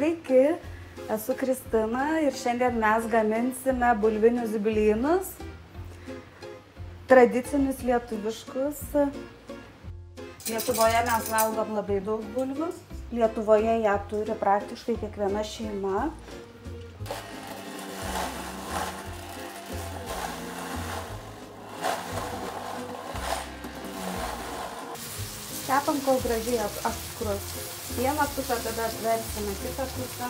Sveiki, esu Kristina ir šiandien mes gaminsime bulvinius blynus, tradicinius lietuviškus. Lietuvoje mes valgom labai daug bulvių. Lietuvoje ją turi praktiškai kiekviena šeima. Kepam, kol gražiai apskrus. Vieną pusę, tada atversime kitą pusę.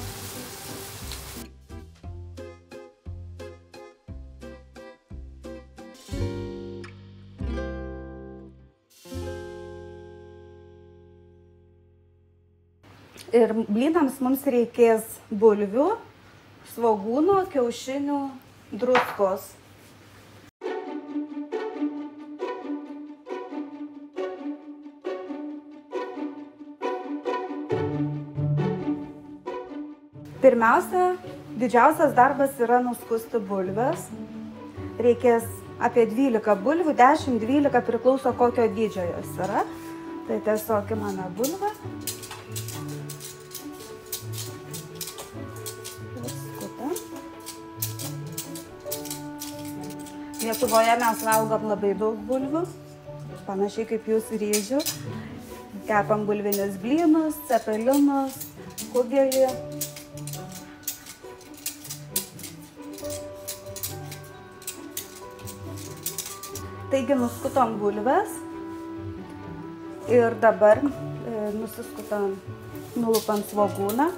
Ir blynams mums reikės bulvių, svogūno, kiaušinių, druskos. Pirmiausia, didžiausias darbas yra nuskusti bulves. Reikės apie 12 bulvių, 10-12 priklauso kokio dydžio jos yra. Tai tiesiog imame bulvą. Skutam. Lietuvoje mes valgom labai daug bulvių, panašiai kaip jūs ryžių. Kepam bulvinius blynus, cepelinus, kugelį. Taigi nuskutom bulves ir dabar nulupam svogūną.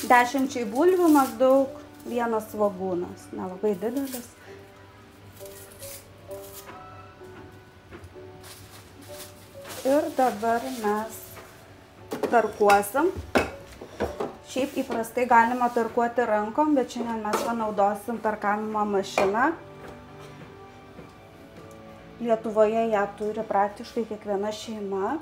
10 bulvių maždaug vienas svogūnas, nelabai didelis. Ir dabar mes tarkuosim. Šiaip įprastai galima tarkuoti rankom, bet šiandien mes panaudosim tarkavimo mašiną. Lietuvoje ją turi praktiškai kiekviena šeima.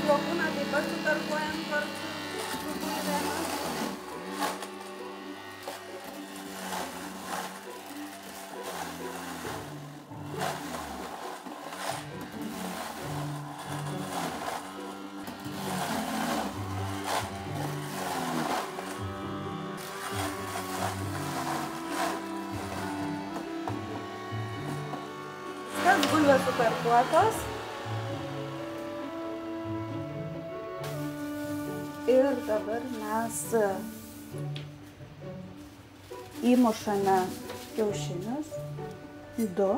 Svogūną taip pat sutarkuojam kartu su bulvėmis. Viskas bulvės sutarkuotos. Ir dabar mes įmušame kiaušinius, 2.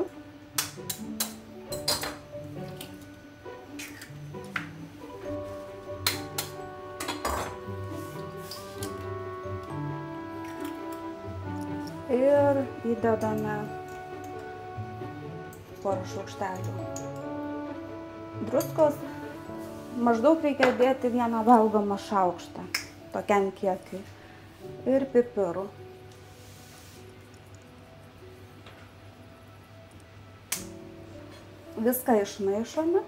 Ir įdedame porą šaukštelių druskos. Maždaug reikia dėti 1 valgomą šaukštą, tokiam kiekiui. Ir pipirų. Viską išmaišome.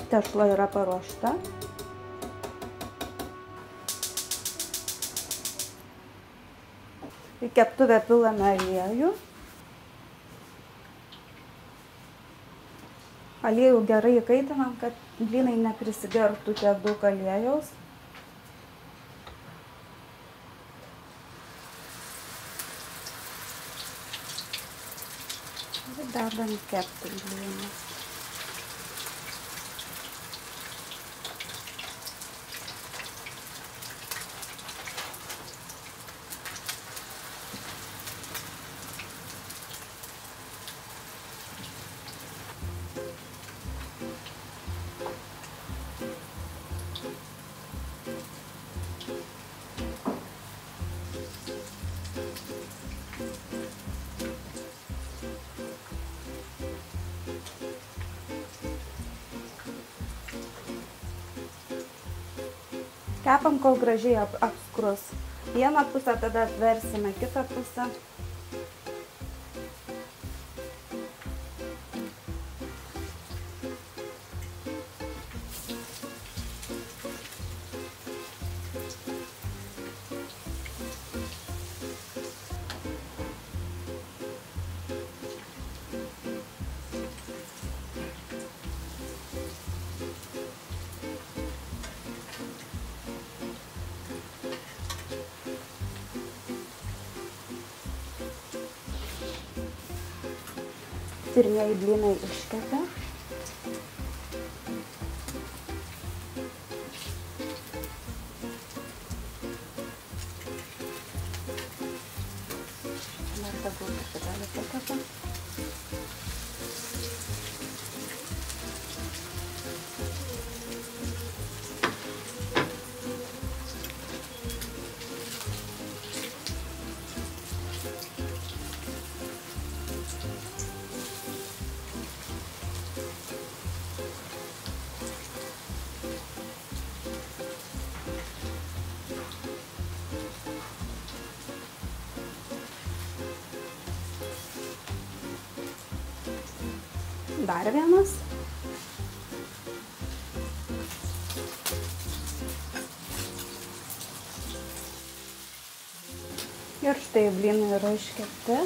Tešla yra paruošta. Į keptuvę pilame aliejų. Aliejų gerai įkaitinam, kad blynai neprisigertų tiek daug aliejaus. Ir dedam kepti blynus. Kepam, kol gražiai apskrus. Vieną pusę, tada atversime kitą pusę. Pirmieji blynai iškepė. Dar daugiau truputėlį pakepė. Dar vienas. Ir štai blynai yra iškepti.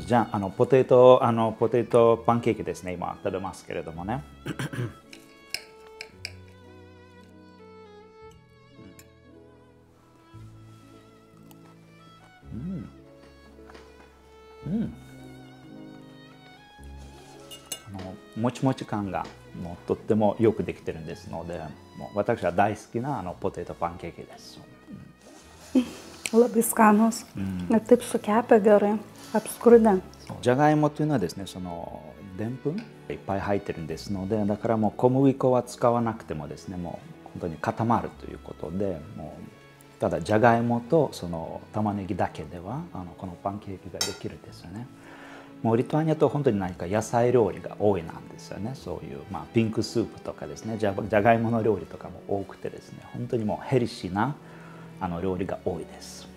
じゃあ、ポテトパンケーキですね、今食べますけれどもね。もちもち感がもうとってもよくできてるんですので、もう私は大好きなポテトパンケーキです。Labai skanus. Ir taip sukepia gerai, apskrudę. じゃがいもというのはですね、でんぷんいっぱい入ってるんですので、だからもう小麦粉は使わなくてもですね、もう本当に固まるということで、もうただじゃがいもと玉ねぎだけではこのパンケーキができるんですよね。もうリトアニアと本当に何か野菜料理が多いなんですよね。そういう、ピンクスープとかですね、じゃがいもの料理とかも多くてですね、本当にもうヘルシーな料理が多いです。